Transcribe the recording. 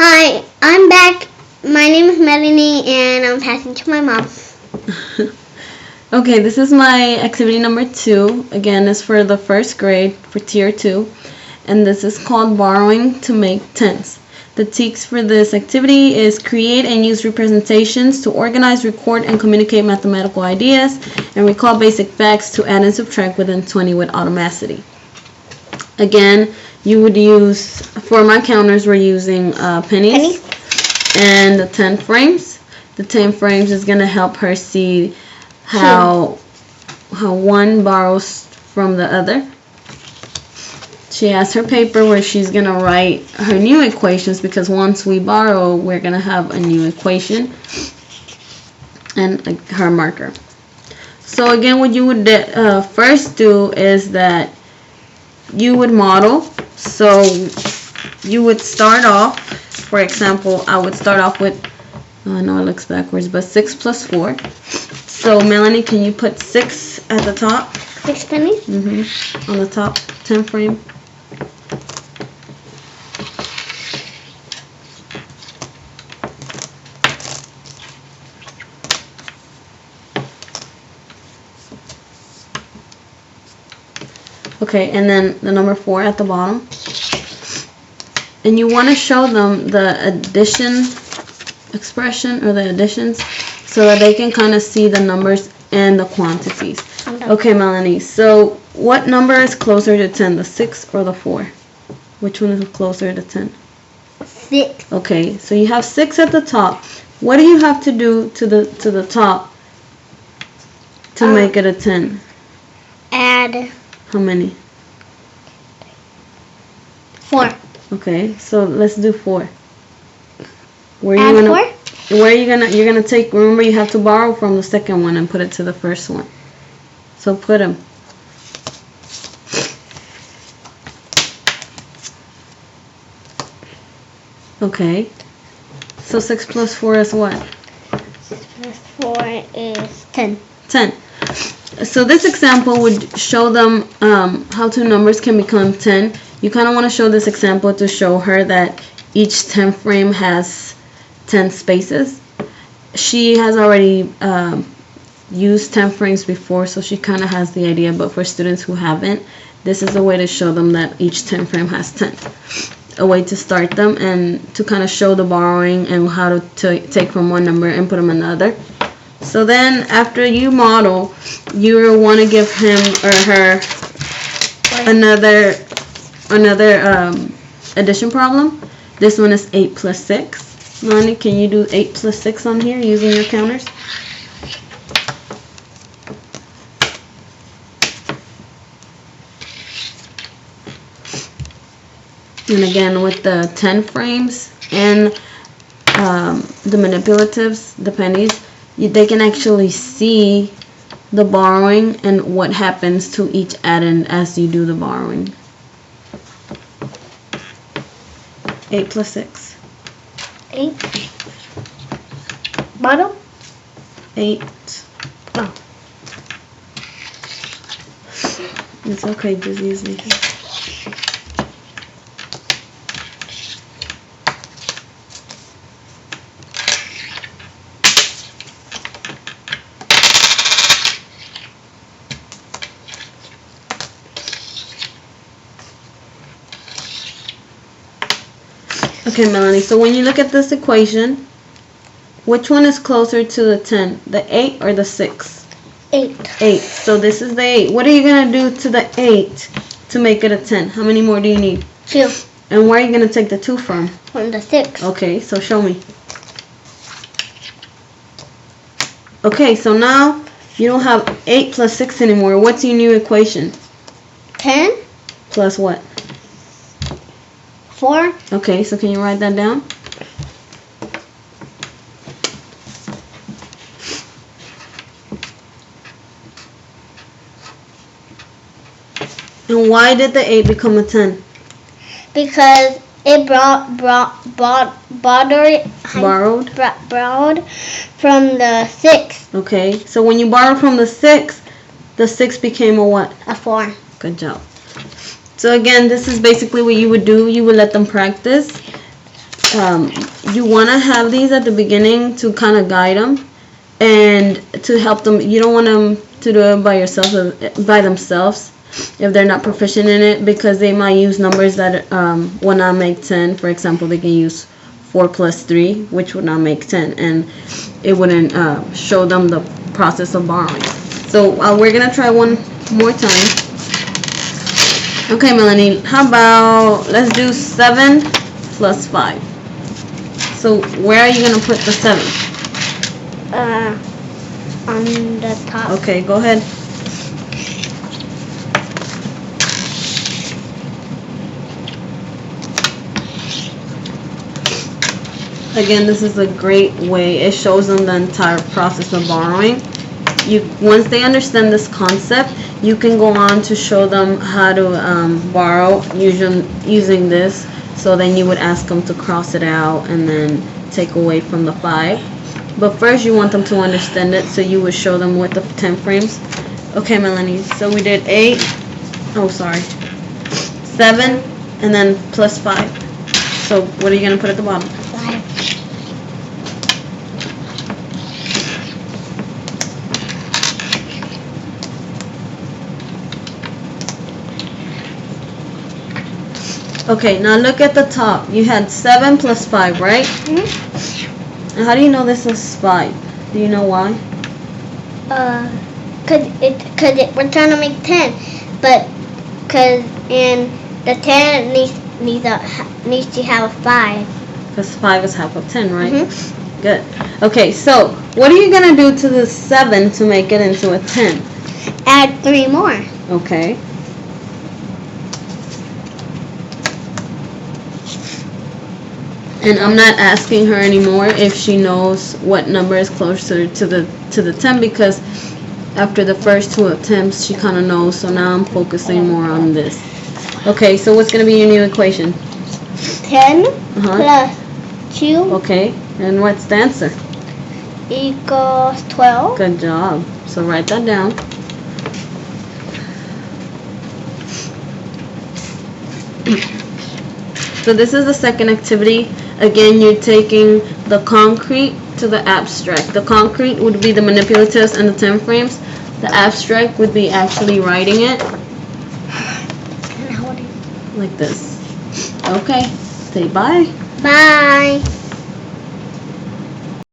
Hi, I'm back. My name is Melanie, and I'm passing to my mom. Okay, this is my activity number 2. Again, it's for the first grade for tier 2. And this is called borrowing to make tens. The tips for this activity is create and use representations to organize, record, and communicate mathematical ideas, and recall basic facts to add and subtract within 20 with automaticity. Again, you would use, for my counters, we're using pennies and the 10 frames. The 10 frames is going to help her see how one borrows from the other. She has her paper where she's going to write her new equations, because once we borrow, we're going to have a new equation, and her marker. So again, what you would first do is that you would model. So you would start off, for example, I would start off with, I know it looks backwards, but 6 plus 4. So Melanie, can you put 6 at the top? 6 pennies? On the top 10 frame. Okay, and then the number 4 at the bottom. And you want to show them the addition expression, or the additions, so that they can kind of see the numbers and the quantities. Okay, Melanie, so what number is closer to 10, the 6 or the 4? Which one is closer to 10? 6. Okay, so you have 6 at the top. What do you have to do to the top to make it a 10? Add. How many? 4. Okay, so let's do 4. Where Add you 4? Where you're gonna take? Remember, you have to borrow from the second one and put it to the first one. So put them. Okay. So 6 plus 4 is what? 6 plus 4 is 10. 10. So this example would show them how two numbers can become 10. You kind of want to show this example to show her that each 10 frame has 10 spaces. She has already used 10 frames before, so she kind of has the idea, but for students who haven't, this is a way to show them that each 10 frame has 10. A way to start them and to kind of show the borrowing and how to take from one number and put them in the other. So then after you model, you want to give him or her another addition problem. This one is 8 plus 6. Melanie, can you do 8 plus 6 on here using your counters? And again, with the 10 frames and the manipulatives, the pennies, they can actually see the borrowing and what happens to each add-in as you do the borrowing. 8 plus 6. 8. Bottom? 8. Oh. It's okay, just use these. Okay, Melanie, so when you look at this equation, which one is closer to the 10? The 8 or the 6? 8. 8. So this is the 8. What are you going to do to the 8 to make it a 10? How many more do you need? 2. And where are you going to take the 2 from? From the 6. Okay, so show me. Okay, so now you don't have 8 plus 6 anymore. What's your new equation? 10. Plus what? 4. Okay, so can you write that down? And why did the 8 become a 10? Because it borrowed from the 6. Okay, so when you borrowed from the 6 became a what? A 4. Good job. So again, this is basically what you would do. You would let them practice you want to have these at the beginning to kind of guide them and to help them. You don't want them to do it by themselves if they're not proficient in it, because they might use numbers that will not make 10. For example, they can use 4 plus 3, which would not make 10, and it wouldn't show them the process of borrowing. So we're gonna try one more time. Okay, Melanie, how about let's do 7 plus 5. So where are you gonna put the 7? On the top. Okay, go ahead. Again, this is a great way. It shows them the entire process of borrowing. Once they understand this concept, you can go on to show them how to borrow using this. So then you would ask them to cross it out and then take away from the 5. But first you want them to understand it, so you would show them with the 10 frames. Okay, Melanie, so we did 7, and then plus 5. So what are you going to put at the bottom? 5. Okay, now look at the top. You had 7 plus 5, right? Mm-hmm. And how do you know this is 5? Do you know why? We're trying to make 10, but and the 10 needs to have a 5. Because 5 is half of 10, right? Mm-hmm. Good. Okay, so what are you gonna do to the 7 to make it into a 10? Add 3 more. Okay. And I'm not asking her anymore if she knows what number is closer to the 10, because after the first 2 attempts she kind of knows. So now I'm focusing more on this. Okay, so what's going to be your new equation? 10 plus 2 Okay, and what's the answer? equals 12. Good job. So write that down. So this is the second activity. Again, you're taking the concrete to the abstract. The concrete would be the manipulatives and the 10 frames. The abstract would be actually writing it like this. Okay, say bye. Bye.